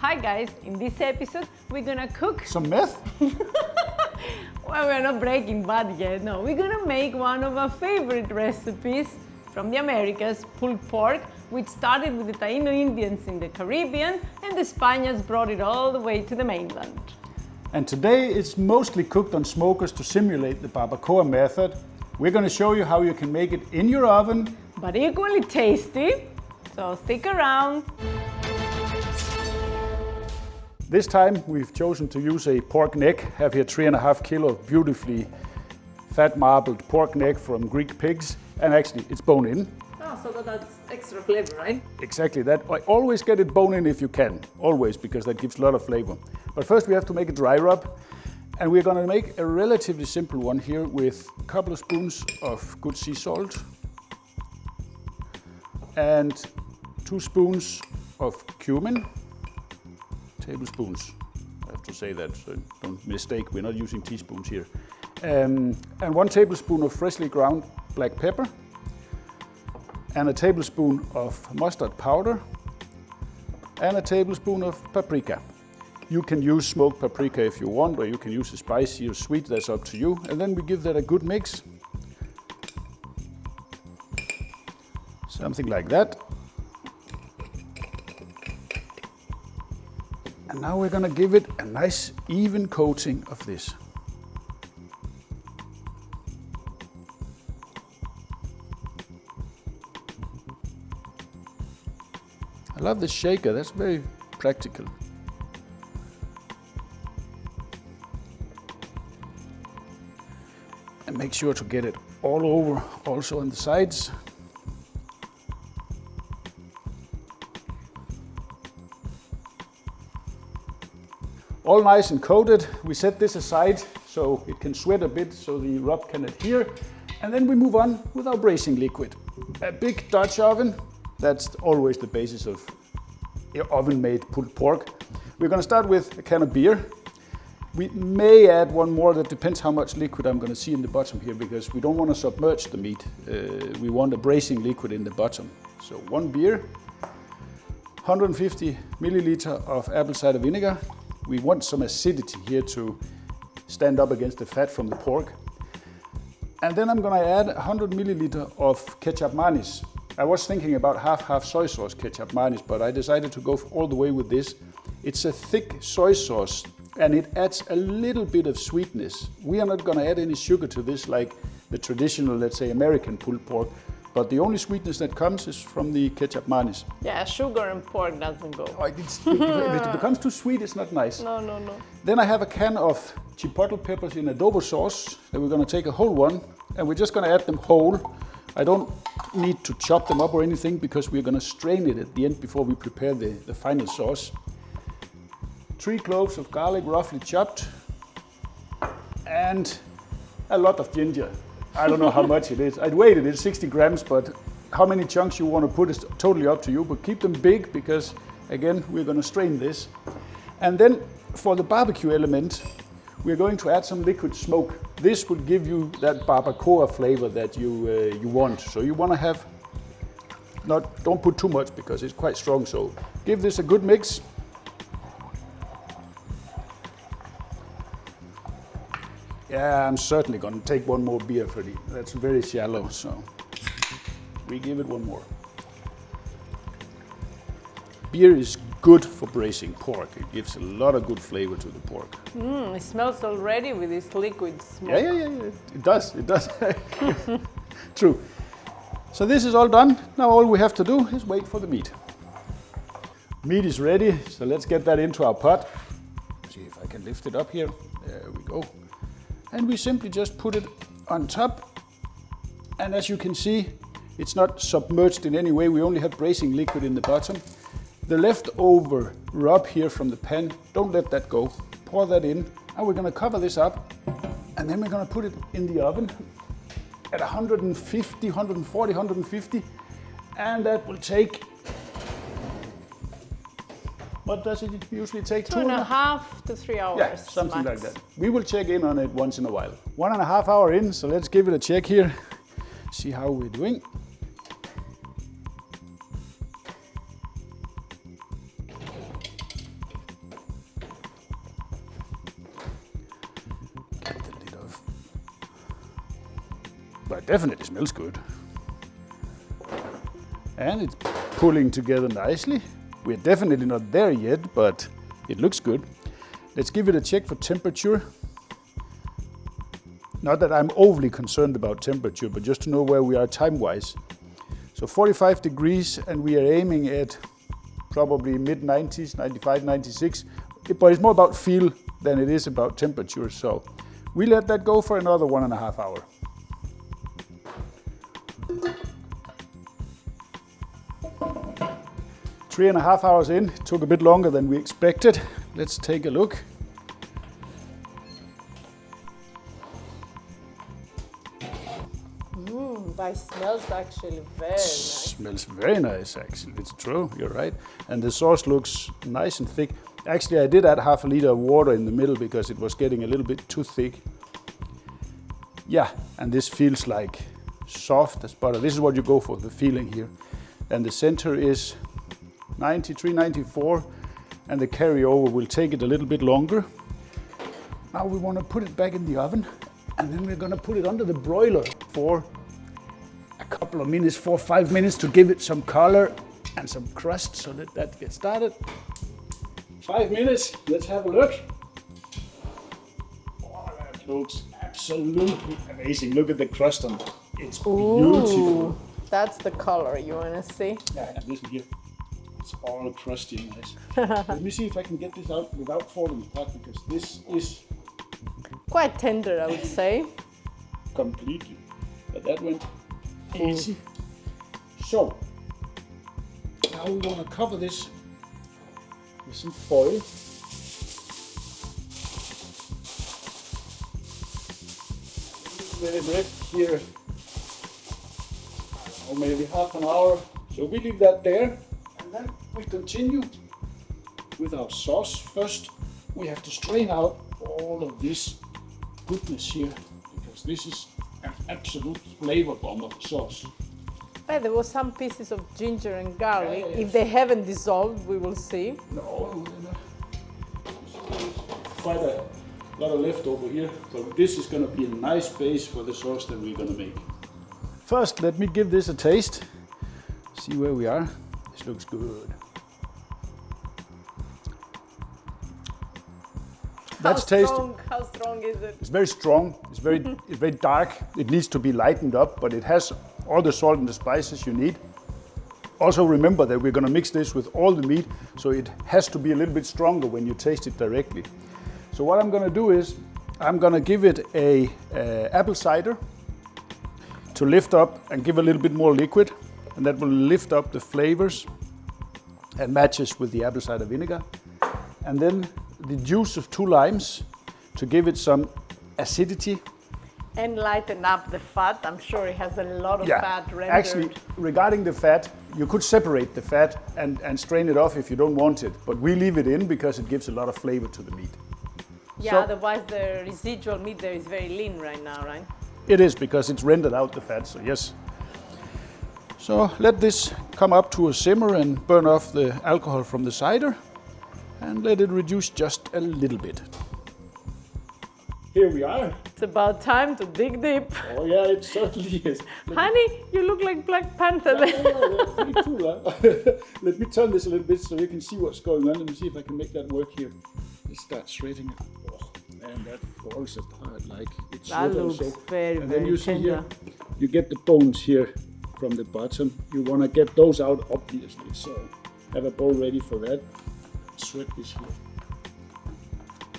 Hi guys, in this episode we're gonna cook Some meth? well, we're not breaking bad yet, no. We're gonna make one of our favorite recipes from the Americas, pulled pork, which started with the Taino Indians in the Caribbean and the Spaniards brought it all the way to the mainland. And today it's mostly cooked on smokers to simulate the barbacoa method. We're going to show you how you can make it in your oven. But equally tasty, so stick around. This time we've chosen to use a pork neck. I have here 3.5 kilo of beautifully fat marbled pork neck from Greek pigs. And actually it's bone in. Oh, so that's extra flavor, right? Exactly that. I always get it bone in if you can. Always, because that gives a lot of flavor. But first we have to make a dry rub. And we're going to make a relatively simple one here with a couple of spoons of good sea salt. And 2 spoons of cumin. Tablespoons. I have to say that, so don't mistake, we're not using teaspoons here. And 1 tablespoon of freshly ground black pepper. And a tablespoon of mustard powder. And a tablespoon of paprika. You can use smoked paprika if you want, or you can use a spicy or sweet, that's up to you. And then we give that a good mix. Something like that. And now we're gonna give it a nice even coating of this. I love the shaker, that's very practical. And make sure to get it all over, also on the sides. All nice and coated. We set this aside so it can sweat a bit so the rub can adhere. And then we move on with our braising liquid. A big Dutch oven, that's always the basis of oven-made pulled pork. We're gonna start with a can of beer. We may add one more, that depends how much liquid I'm gonna see in the bottom here, because we don't wanna submerge the meat. We want a braising liquid in the bottom. So 1 beer, 150 milliliter of apple cider vinegar. We want some acidity here to stand up against the fat from the pork. And then I'm gonna add 100 milliliter of Ketjap Manis. I was thinking about half soy sauce Ketjap Manis, but I decided to go all the way with this. It's a thick soy sauce and it adds a little bit of sweetness. We are not gonna add any sugar to this like the traditional, let's say, American pulled pork, but the only sweetness that comes is from the Ketjap Manis. Yeah, sugar and pork doesn't go. Oh, if it becomes too sweet, it's not nice. No. Then I have a can of Chipotle peppers in Adobo sauce, and we're gonna take a whole one, and we're just gonna add them whole. I don't need to chop them up or anything, because we're gonna strain it at the end before we prepare the final sauce. 3 cloves of garlic, roughly chopped, and a lot of ginger. I don't know how much it is. I'd weighed it, it's 60 grams, but how many chunks you want to put is totally up to you, but keep them big because, again, we're going to strain this. And then for the barbecue element, we're going to add some liquid smoke. This will give you that barbacoa flavor that you want. So you want to have, don't put too much because it's quite strong, so give this a good mix. Yeah, I'm certainly going to take 1 more beer, Freddie. That's very shallow, so we give it 1 more. Beer is good for braising pork. It gives a lot of good flavor to the pork. It smells already with this liquid smoke. Yeah. It does. True. So this is all done. Now all we have to do is wait for the meat. Meat is ready, so let's get that into our pot. See if I can lift it up here. There we go. And we simply just put it on top. And as you can see, it's not submerged in any way. We only have braising liquid in the bottom. The leftover rub here from the pan, don't let that go. Pour that in. And we're gonna cover this up. And then we're gonna put it in the oven at 150, 140, 150. And that will take, what does it usually take? 2.5 to 3 hours. Yeah, something max. like that. We will check in on it once in a while. 1.5 hour in, so let's give it a check here. See how we're doing. but it definitely smells good. And it's pulling together nicely. We're definitely not there yet, but it looks good. Let's give it a check for temperature. Not that I'm overly concerned about temperature, but just to know where we are time-wise. So 45 degrees, and we are aiming at probably mid-90s, 95, 96. But it's more about feel than it is about temperature. So we let that go for another 1.5 hours. 3.5 hours in, it took a bit longer than we expected. Let's take a look. But it smells actually very nice. Smells very nice, actually. It's true, you're right. And the sauce looks nice and thick. Actually, I did add half a liter of water in the middle because it was getting a little bit too thick. Yeah, and this feels like soft as butter. This is what you go for, the feeling here. And the center is 93, 94, and the carryover will take it a little bit longer. Now we want to put it back in the oven, and then we're going to put it under the broiler for a couple of minutes, 4 or 5 minutes, to give it some color and some crust so that gets started. 5 minutes, let's have a look. Oh, that looks absolutely amazing. Look at the crust on it. It's beautiful. Ooh, that's the color you want to see. Yeah, and this one here, it's all crusty and nice. Let me see if I can get this out without falling apart, because this is Quite tender, I would say. completely. But that went easy. So, now we want to cover this with some foil. Let it rest here, or maybe half an hour. So we leave that there, and then we continue with our sauce. First, we have to strain out all of this goodness here, because this is an absolute flavor bomb of sauce. But there was some pieces of ginger and garlic. Yeah. If they haven't dissolved, we will see. No, quite a lot of leftover here. So this is going to be a nice base for the sauce that we're going to make. First, let me give this a taste. See where we are. This looks good. That's tasty. How strong is it? It's very strong. It's very dark. It needs to be lightened up, but it has all the salt and the spices you need. Also remember that we're going to mix this with all the meat, so it has to be a little bit stronger when you taste it directly. So what I'm going to do is I'm going to give it a apple cider to lift up and give a little bit more liquid, and that will lift up the flavors and matches with the apple cider vinegar. And then the juice of 2 limes to give it some acidity. And lighten up the fat. I'm sure it has a lot of fat rendered. Actually, regarding the fat, you could separate the fat and strain it off if you don't want it, but we leave it in because it gives a lot of flavor to the meat. Yeah, So, otherwise the residual meat there is very lean right now, right? it is, because it's rendered out the fat, so yes. So let this come up to a simmer and burn off the alcohol from the cider, and let it reduce just a little bit. Here we are. It's about time to dig deep. Oh yeah, it certainly is. Honey, you look like Black Panther. Yeah, pretty cool, huh? Let me turn this a little bit so you can see what's going on. Let me see if I can make that work here. Let's start shredding it. Oh man, that falls apart like it's That should looks also. very, And then very you see tender. here, you get the bones here from the bottom. You want to get those out, obviously. So have a bowl ready for that. Shred this here.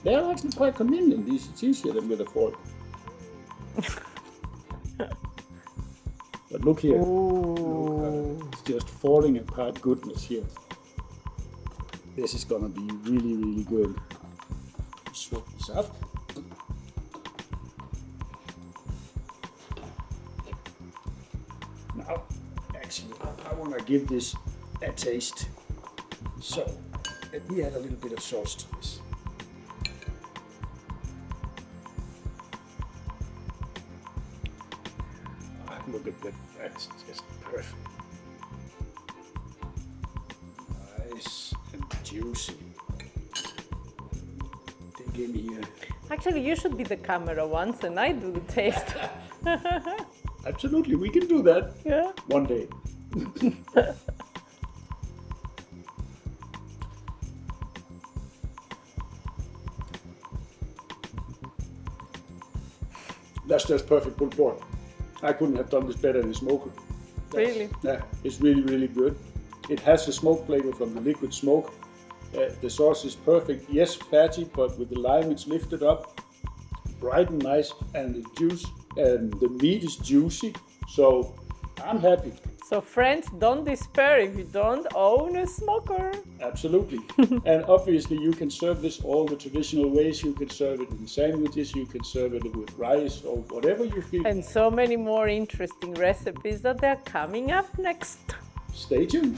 They're actually quite convenient. It's easier than with a fork. But look here. Look, it's just falling apart goodness here. This is gonna be really, really good. Swap this up. Now, actually, I want to give this a taste. So, let me add a little bit of sauce to this. Look at that, that's just perfect. Nice and juicy. Dig in here. Actually, you should be the camera once and I do the taste. Absolutely, we can do that. Yeah. One day. That's just perfect pulled pork. I couldn't have done this better in the smoker. Really? Yeah, it's really, really good. It has the smoke flavor from the liquid smoke. The sauce is perfect. Yes, fatty, but with the lime it's lifted up, bright and nice, and the juice and the meat is juicy. So I'm happy. So friends, don't despair if you don't own a smoker. Absolutely. And obviously you can serve this all the traditional ways. You can serve it in sandwiches, you can serve it with rice or whatever you feel. And so many more interesting recipes that are coming up next. Stay tuned.